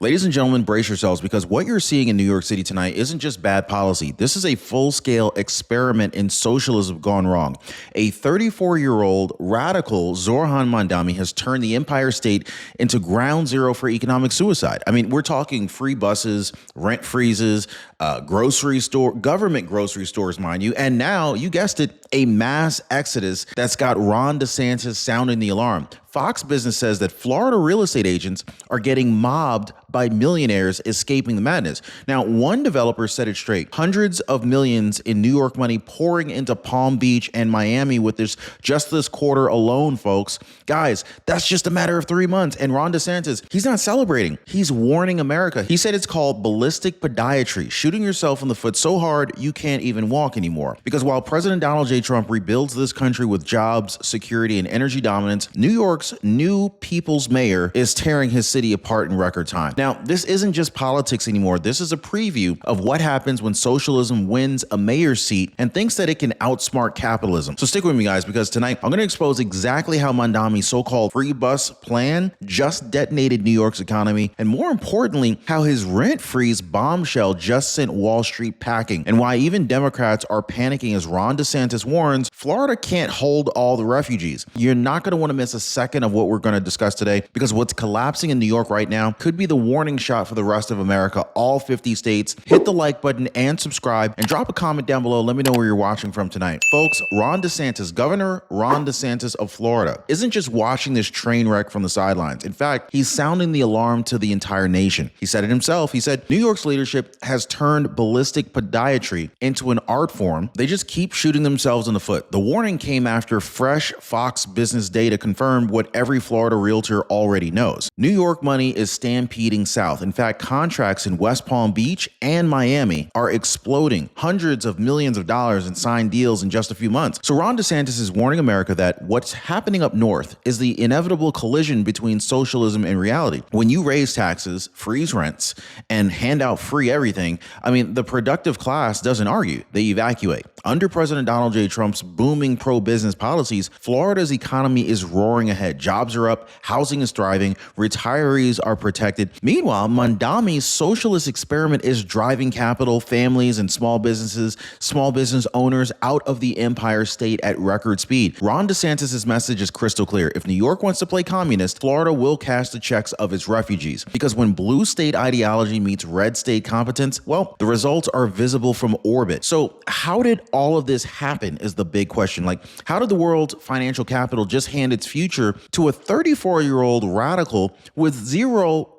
Ladies and gentlemen, brace yourselves because what you're seeing in New York City tonight isn't just bad policy. This is a full-scale experiment in socialism gone wrong. A 34-year-old radical Zoran Mamdani has turned the Empire State into ground zero for economic suicide. I mean, we're talking free buses, rent freezes, government grocery stores, mind you, and now, you guessed it, a mass exodus that's got Ron DeSantis sounding the alarm. Fox Business says that Florida real estate agents are getting mobbed by millionaires escaping the madness. Now, one developer said it straight. Hundreds of millions in New York money pouring into Palm Beach and Miami with just this quarter alone, folks. Guys, that's just a matter of 3 months. And Ron DeSantis, he's not celebrating. He's warning America. He said it's called ballistic podiatry, shooting yourself in the foot so hard you can't even walk anymore. Because while President Donald J. Trump rebuilds this country with jobs, security, and energy dominance, New York's new people's mayor is tearing his city apart in record time. Now, this isn't just politics anymore. This is a preview of what happens when socialism wins a mayor's seat and thinks that it can outsmart capitalism. So stick with me, guys, because tonight I'm going to expose exactly how Mamdani's so-called free bus plan just detonated New York's economy, and more importantly, how his rent freeze bombshell just sent Wall Street packing, and why even Democrats are panicking as Ron DeSantis warns Florida can't hold all the refugees. You're not going to want to miss a second of what we're going to discuss today, because what's collapsing in New York right now could be the warning shot for the rest of America, all 50 states. Hit the like button and subscribe, and drop a comment down below. Let me know where you're watching from tonight. Folks, Ron DeSantis, Governor Ron DeSantis of Florida, isn't just watching this train wreck from the sidelines. In fact, he's sounding the alarm to the entire nation. He said it himself. He said, New York's leadership has turned ballistic podiatry into an art form. They just keep shooting themselves in the foot. The warning came after fresh Fox Business data confirmed what every Florida realtor already knows. New York money is stampeding south. In fact, contracts in West Palm Beach and Miami are exploding. Hundreds of millions of dollars in signed deals in just a few months. So Ron DeSantis is warning America that what's happening up north is the inevitable collision between socialism and reality. When you raise taxes, freeze rents, and hand out free everything, I mean, the productive class doesn't argue. They evacuate. Under President Donald J. Trump's booming pro-business policies, Florida's economy is roaring ahead. Jobs are up, housing is thriving, retirees are protected. Meanwhile, Mamdani's socialist experiment is driving capital, families, and small business owners out of the Empire State at record speed. Ron DeSantis' message is crystal clear. If New York wants to play communist, Florida will cash the checks of its refugees. Because when blue state ideology meets red state competence, well, the results are visible from orbit. So how did all of this happen is the big question. Like, how did the world's financial capital just hand its future to a 34-year-old radical with zero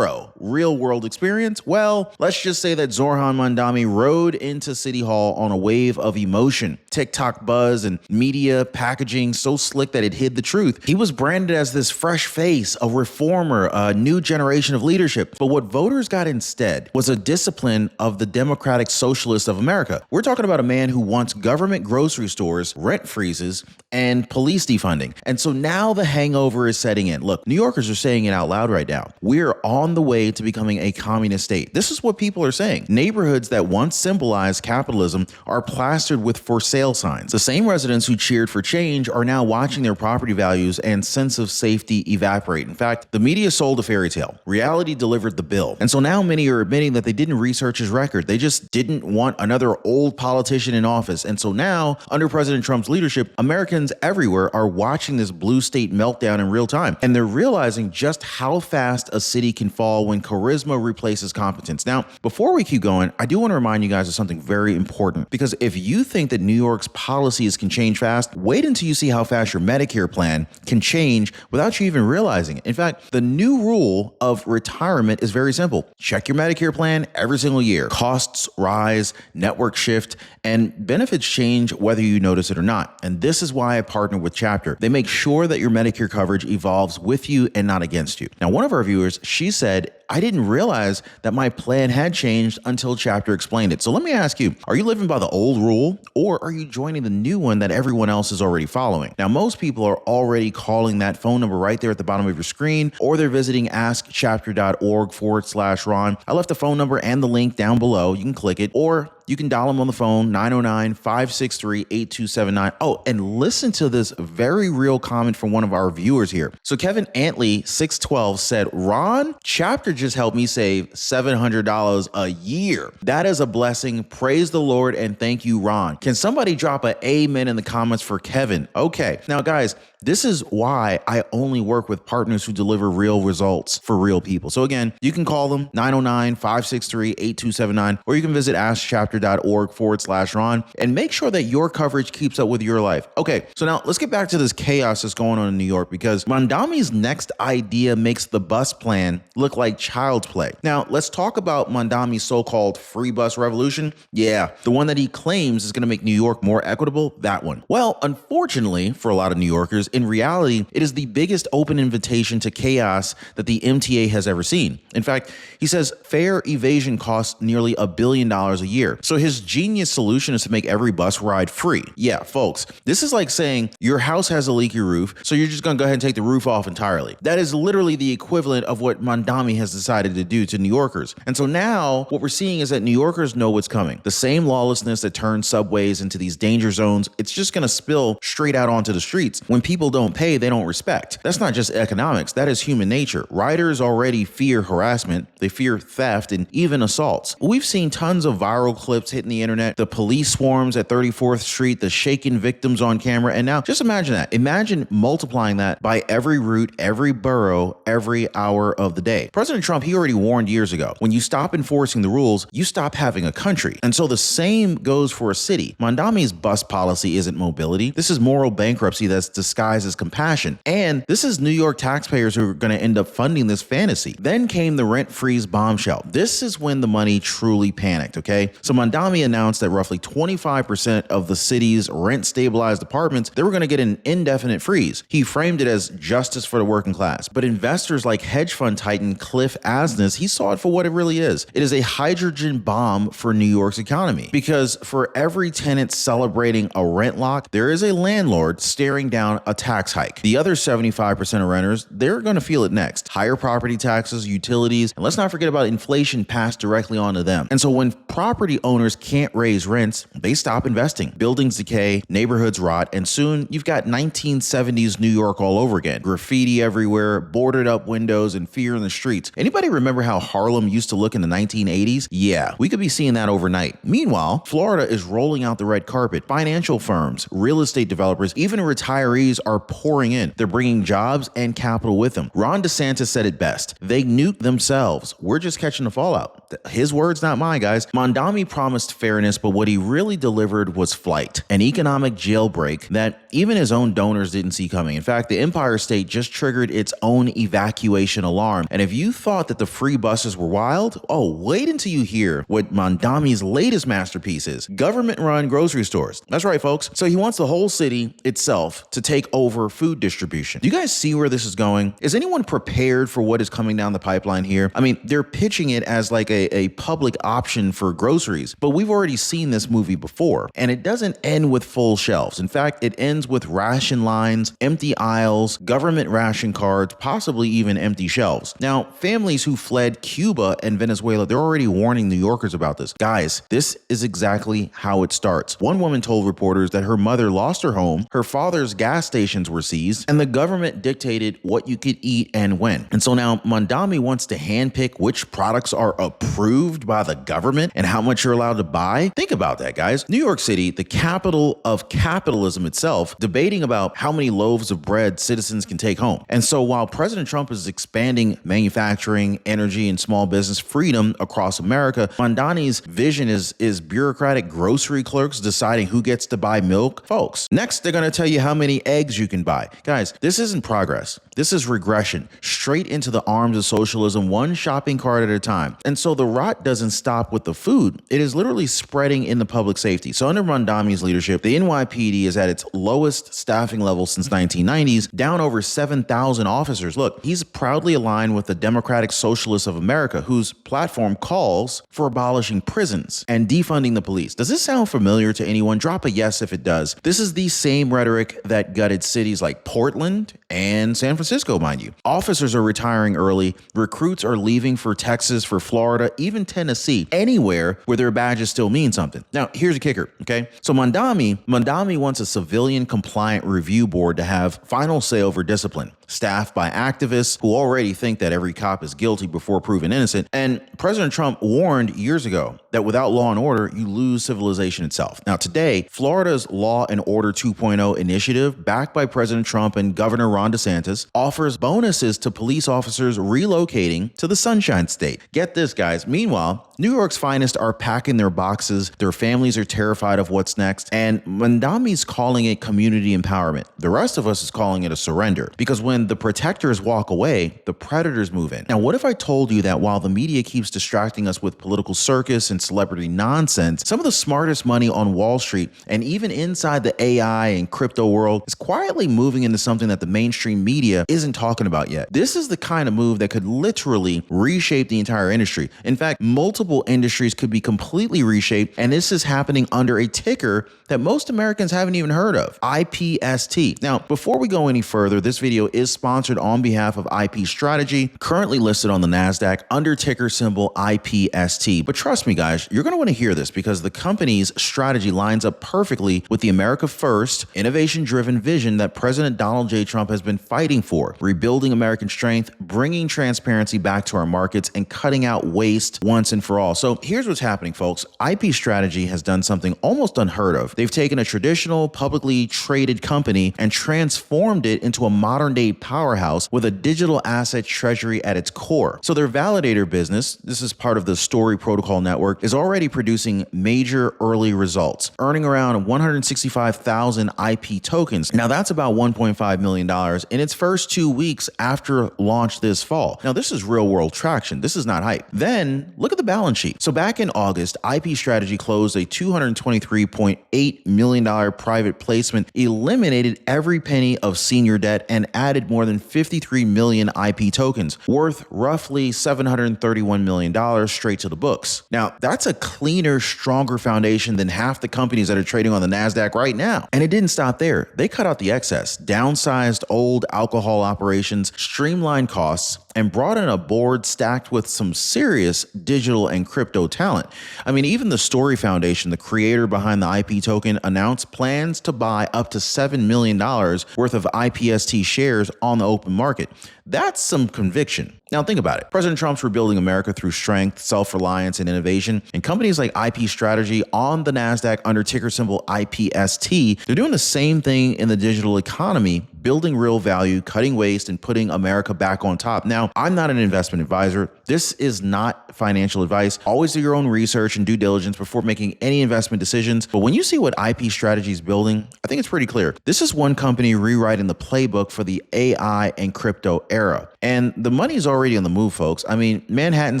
real world experience? Well, let's just say that Zoran Mamdani rode into City Hall on a wave of emotion, TikTok buzz, and media packaging so slick that it hid the truth. He was branded as this fresh face, a reformer, a new generation of leadership. But what voters got instead was a discipline of the Democratic Socialists of America. We're talking about a man who wants government grocery stores, rent freezes, and police defunding. And so now the hangover is setting in. Look, New Yorkers are saying it out loud right now. We're on the way to becoming a communist state. This is what people are saying. Neighborhoods that once symbolized capitalism are plastered with for sale signs. The same residents who cheered for change are now watching their property values and sense of safety evaporate. In fact, the media sold a fairy tale. Reality delivered the bill. And so now many are admitting that they didn't research his record. They just didn't want another old politician in office. And so now, under President Trump's leadership, Americans everywhere are watching this blue state meltdown in real time. And they're realizing just how fast a city can fall when charisma replaces competence. Now, before we keep going, I do want to remind you guys of something very important, because if you think that New York's policies can change fast, wait until you see how fast your Medicare plan can change without you even realizing it. In fact, the new rule of retirement is very simple. Check your Medicare plan every single year. Costs rise, network shift, and benefits change whether you notice it or not. And this is why I partner with Chapter. They make sure that your Medicare coverage evolves with you and not against you. Now, one of our viewers, she said, I didn't realize that my plan had changed until Chapter explained it. So let me ask you, are you living by the old rule, or are you joining the new one that everyone else is already following? Now, most people are already calling that phone number right there at the bottom of your screen, or they're visiting askchapter.org/Ron. I left the phone number and the link down below. You can click it, or you can dial him on the phone, 909-563-8279. Oh, and listen to this very real comment from one of our viewers here. So Kevin Antley, 612, said, Ron, Chapter just helped me save $700 a year. That is a blessing. Praise the Lord and thank you, Ron. Can somebody drop an amen in the comments for Kevin? Okay. Now, guys, this is why I only work with partners who deliver real results for real people. So again, you can call them 909-563-8279, or you can visit askchapter.org/Ron and make sure that your coverage keeps up with your life. Okay, so now let's get back to this chaos that's going on in New York, because Mamdani's next idea makes the bus plan look like child's play. Now, let's talk about Mamdani's so-called free bus revolution. Yeah, the one that he claims is going to make New York more equitable, that one. Well, unfortunately for a lot of New Yorkers, in reality, it is the biggest open invitation to chaos that the MTA has ever seen. In fact, he says fare evasion costs nearly $1 billion a year. So his genius solution is to make every bus ride free. Yeah, folks, this is like saying your house has a leaky roof, so you're just going to go ahead and take the roof off entirely. That is literally the equivalent of what Mamdani has decided to do to New Yorkers. And so now what we're seeing is that New Yorkers know what's coming. The same lawlessness that turns subways into these danger zones, it's just going to spill straight out onto the streets. When people don't pay, they don't respect. That's not just economics, that is human nature. Riders already fear harassment, they fear theft, and even assaults. We've seen tons of viral clips hitting the internet, the police swarms at 34th Street, the shaken victims on camera, and now just imagine that. Imagine multiplying that by every route, every borough, every hour of the day. President Trump, he already warned years ago, when you stop enforcing the rules, you stop having a country. And so the same goes for a city. Mamdani's bus policy isn't mobility. This is moral bankruptcy that's disguised as compassion. And this is New York taxpayers who are going to end up funding this fantasy. Then came the rent freeze bombshell. This is when the money truly panicked, okay? So Mamdani announced that roughly 25% of the city's rent stabilized apartments, they were going to get an indefinite freeze. He framed it as justice for the working class. But investors like hedge fund titan Cliff Asness, he saw it for what it really is. It is a hydrogen bomb for New York's economy. Because for every tenant celebrating a rent lock, there is a landlord staring down a tax hike. The other 75% of renters, they're going to feel it next. Higher property taxes, utilities, and let's not forget about inflation passed directly onto them. And so when property owners can't raise rents, they stop investing. Buildings decay, neighborhoods rot, and soon you've got 1970s New York all over again. Graffiti everywhere, boarded up windows, and fear in the streets. Anybody remember how Harlem used to look in the 1980s? Yeah, we could be seeing that overnight. Meanwhile, Florida is rolling out the red carpet. Financial firms, real estate developers, even retirees are pouring in. They're bringing jobs and capital with them. Ron DeSantis said it best. They nuked themselves. We're just catching the fallout. His words, not mine, guys. Mamdani promised fairness, but what he really delivered was flight, an economic jailbreak that even his own donors didn't see coming. In fact, the Empire State just triggered its own evacuation alarm. And if you thought that the free buses were wild, oh, wait until you hear what Mamdani's latest masterpiece is: government-run grocery stores. That's right, folks. So he wants the whole city itself to take over food distribution. Do you guys see where this is going? Is anyone prepared for what is coming down the pipeline here? I mean, they're pitching it as like a public option for groceries, but we've already seen this movie before, and it doesn't end with full shelves. In fact, it ends with ration lines, empty aisles, government ration cards, possibly even empty shelves. Now, families who fled Cuba and Venezuela, they're already warning New Yorkers about this. Guys, this is exactly how it starts. One woman told reporters that her mother lost her home, her father's gas stations were seized, and the government dictated what you could eat and when. And so now Mamdani wants to handpick which products are approved by the government and how much you're allowed to buy. Think about that, guys. New York City, the capital of capitalism itself, debating about how many loaves of bread citizens can take home. And so while President Trump is expanding manufacturing, energy, and small business freedom across America, Mamdani's vision is bureaucratic grocery clerks deciding who gets to buy milk. Folks, next they're going to tell you how many eggs you can buy. Guys, this isn't progress. This is regression, straight into the arms of socialism, one shopping cart at a time. And so the rot doesn't stop with the food. It is literally spreading in the public safety. So under Mamdani's leadership, the NYPD is at its lowest staffing level since 1990s, down over 7,000 officers. Look, he's proudly aligned with the Democratic Socialists of America, whose platform calls for abolishing prisons and defunding the police. Does this sound familiar to anyone? Drop a yes if it does. This is the same rhetoric that gutted cities like Portland and San Francisco, mind you. Officers are retiring early. Recruits are leaving for Texas, for Florida, Florida, even Tennessee, anywhere where their badges still mean something. Now, here's a kicker, okay? So Mamdani wants a civilian compliant review board to have final say over discipline, staffed by activists who already think that every cop is guilty before proven innocent. And President Trump warned years ago that without law and order, you lose civilization itself. Now, today, Florida's Law and Order 2.0 initiative, backed by President Trump and Governor Ron DeSantis, offers bonuses to police officers relocating to the Sunshine State. Get this, guys. Meanwhile, New York's finest are packing their boxes. Their families are terrified of what's next. And Mamdani's calling it community empowerment. The rest of us is calling it a surrender. Because when the protectors walk away, the predators move in. Now, what if I told you that while the media keeps distracting us with political circus and celebrity nonsense, some of the smartest money on Wall Street and even inside the AI and crypto world is quietly moving into something that the mainstream media isn't talking about yet? This is the kind of move that could literally reshape the entire industry. In fact, multiple industries could be completely reshaped, and this is happening under a ticker that most Americans haven't even heard of, IPST. Now, before we go any further, this video is sponsored on behalf of IP Strategy, currently listed on the NASDAQ under ticker symbol IPST. But trust me, guys, you're going to want to hear this because the company's strategy lines up perfectly with the America First, innovation-driven vision that President Donald J. Trump has been fighting for, rebuilding American strength, bringing transparency back to our markets, and cutting out waste once and for all. So here's what's happening, folks. IP Strategy has done something almost unheard of. They've taken a traditional, publicly traded company and transformed it into a modern-day powerhouse with a digital asset treasury at its core. So their validator business, this is part of the Story Protocol network, is already producing major early results, earning around 165,000 IP tokens. Now that's about $1.5 million in its first 2 weeks after launch this fall. Now this is real world traction. This is not hype. Then look at the balance sheet. So back in August, IP Strategy closed a $223.8 million private placement, eliminated every penny of senior debt, and added more than 53 million IP tokens, worth roughly $731 million straight to the books. Now, that's a cleaner, stronger foundation than half the companies that are trading on the NASDAQ right now. And it didn't stop there. They cut out the excess, downsized old alcohol operations, streamlined costs, and brought in a board stacked with some serious digital and crypto talent. I mean, even the Story Foundation, the creator behind the IP token, announced plans to buy up to $7 million worth of IPST shares on the open market. That's some conviction. Now think about it. President Trump's rebuilding America through strength, self-reliance, and innovation. And companies like IP Strategy on the NASDAQ under ticker symbol IPST, they're doing the same thing in the digital economy, building real value, cutting waste, and putting America back on top. Now, I'm not an investment advisor. This is not financial advice. Always do your own research and due diligence before making any investment decisions. But when you see what IP Strategy is building, I think it's pretty clear. This is one company rewriting the playbook for the AI and crypto era. And the money's already on the move, folks. I mean, Manhattan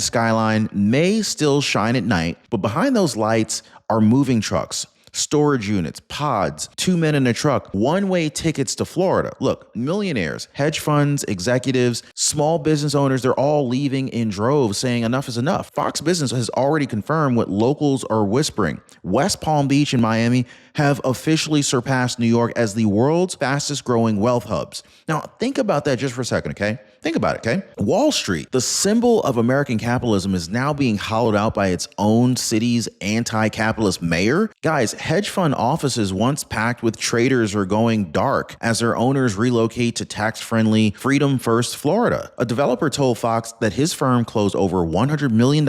skyline may still shine at night, but behind those lights are moving trucks, storage units, pods, 2 men in a truck, one-way tickets to Florida. Look, millionaires, hedge funds, executives, small business owners, they're all leaving in droves saying enough is enough. Fox Business has already confirmed what locals are whispering. West Palm Beach and Miami have officially surpassed New York as the world's fastest growing wealth hubs. Now, think about that just for a second, okay? Think about it, okay? Wall Street, the symbol of American capitalism, is now being hollowed out by its own city's anti-capitalist mayor. Guys, hedge fund offices once packed with traders are going dark as their owners relocate to tax-friendly Freedom First Florida. A developer told Fox that his firm closed over $100 million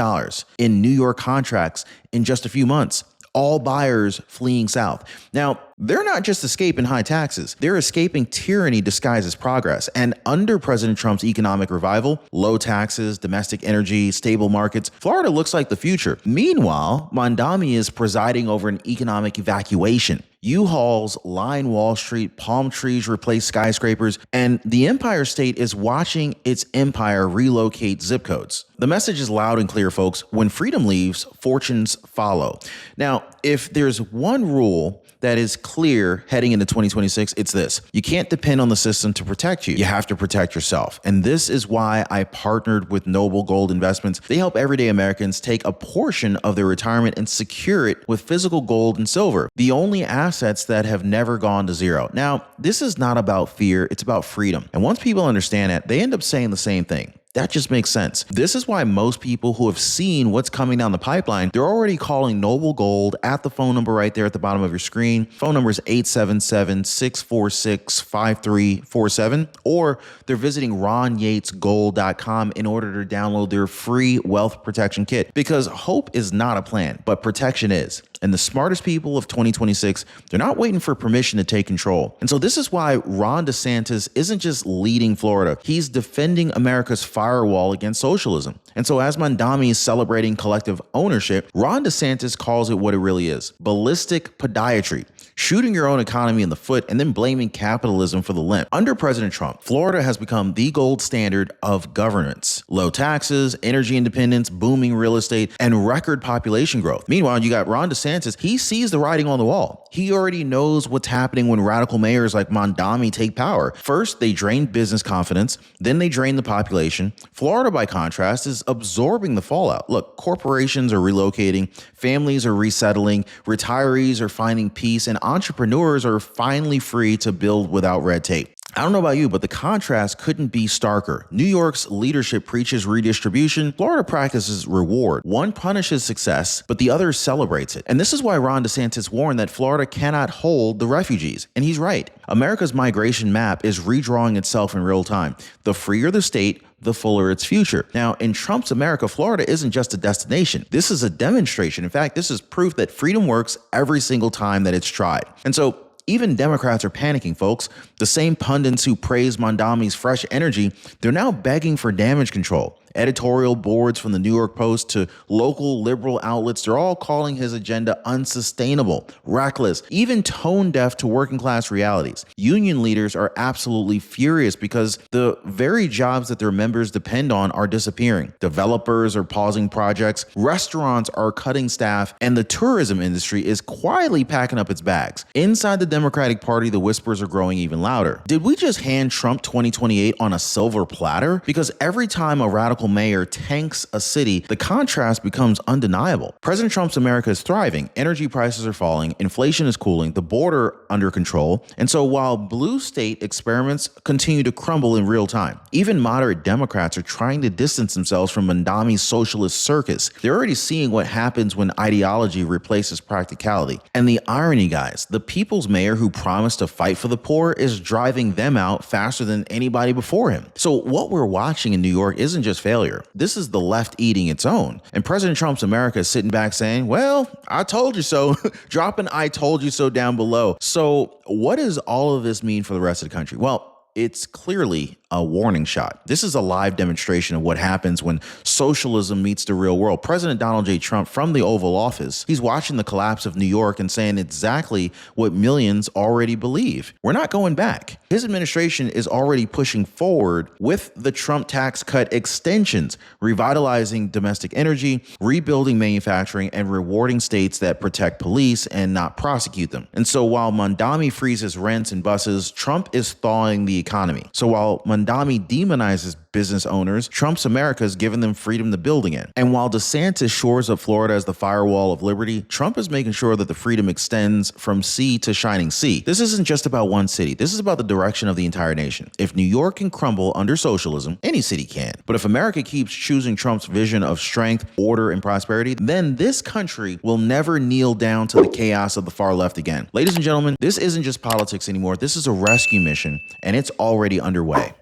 in New York contracts in just a few months. All buyers fleeing south. Now, they're not just escaping high taxes. They're escaping tyranny disguised as progress. And under President Trump's economic revival, low taxes, domestic energy, stable markets, Florida looks like the future. Meanwhile, Mamdani is presiding over an economic evacuation. U-Hauls line Wall Street, palm trees replace skyscrapers, and the Empire State is watching its empire relocate zip codes. The message is loud and clear, folks. When freedom leaves, fortunes follow. Now, if there's one rule that is clear heading into 2026, it's this. You can't depend on the system to protect you. You have to protect yourself. And this is why I partnered with Noble Gold Investments. They help everyday Americans take a portion of their retirement and secure it with physical gold and silver, the only assets that have never gone to zero. Now, this is not about fear, it's about freedom. And once people understand that, they end up saying the same thing. That just makes sense. This is why most people who have seen what's coming down the pipeline, they're already calling Noble Gold at the phone number right there at the bottom of your screen. Phone number is 877-646-5347, or they're visiting ronyatesgold.com in order to download their free wealth protection kit, because hope is not a plan, but protection is. And the smartest people of 2026, they're not waiting for permission to take control. And so this is why Ron DeSantis isn't just leading Florida. He's defending America's firewall against socialism. And so as Mamdani is celebrating collective ownership, Ron DeSantis calls it what it really is: ballistic podiatry, shooting your own economy in the foot and then blaming capitalism for the limp. Under President Trump, Florida has become the gold standard of governance. Low taxes, energy independence, booming real estate, and record population growth. Meanwhile, you got Ron DeSantis. He sees the writing on the wall. He already knows what's happening when radical mayors like Mamdani take power. First, they drain business confidence. Then they drain the population. Florida, by contrast, is absorbing the fallout. Look, corporations are relocating, families are resettling, retirees are finding peace, and entrepreneurs are finally free to build without red tape. I don't know about you, but the contrast couldn't be starker. New York's leadership preaches redistribution. Florida practices reward. One punishes success, but the other celebrates it. And this is why Ron DeSantis warned that Florida cannot hold the refugees. And he's right. America's migration map is redrawing itself in real time. The freer the state, the fuller its future. Now, in Trump's America, Florida isn't just a destination. This is a demonstration. In fact, this is proof that freedom works every single time that it's tried. And so, even Democrats are panicking, folks. The same pundits who praise Mamdani's fresh energy, they're now begging for damage control. Editorial boards from the New York Post to local liberal outlets, they're all calling his agenda unsustainable, reckless, even tone deaf to working class realities. Union leaders are absolutely furious because the very jobs that their members depend on are disappearing. Developers are pausing projects, restaurants are cutting staff, and the tourism industry is quietly packing up its bags. Inside the Democratic Party, the whispers are growing even louder. Did we just hand Trump 2028 on a silver platter? Because every time a radical mayor tanks a city, the contrast becomes undeniable. President Trump's America is thriving. Energy prices are falling. Inflation is cooling. The border under control. And so while blue state experiments continue to crumble in real time, even moderate Democrats are trying to distance themselves from Mamdani's socialist circus. They're already seeing what happens when ideology replaces practicality. And the irony, guys, the people's mayor who promised to fight for the poor is driving them out faster than anybody before him. So what we're watching in New York isn't just failure. This is the left eating its own. And President Trump's America is sitting back saying, well, I told you so. Dropping "I told you so" down below. So what does all of this mean for the rest of the country? Well, it's clearly a warning shot. This is a live demonstration of what happens when socialism meets the real world. President Donald J. Trump from the Oval Office, he's watching the collapse of New York and saying exactly what millions already believe. We're not going back. His administration is already pushing forward with the Trump tax cut extensions, revitalizing domestic energy, rebuilding manufacturing, and rewarding states that protect police and not prosecute them. And so while Mamdani freezes rents and buses, Trump is thawing the economy. So while Mamdani demonizes business owners, Trump's America has given them freedom to build again. And while DeSantis shores up Florida as the firewall of liberty, Trump is making sure that the freedom extends from sea to shining sea. This isn't just about one city. This is about the direction of the entire nation. If New York can crumble under socialism, any city can. But if America keeps choosing Trump's vision of strength, order, and prosperity, then this country will never kneel down to the chaos of the far left again. Ladies and gentlemen, this isn't just politics anymore. This is a rescue mission, and it's already underway.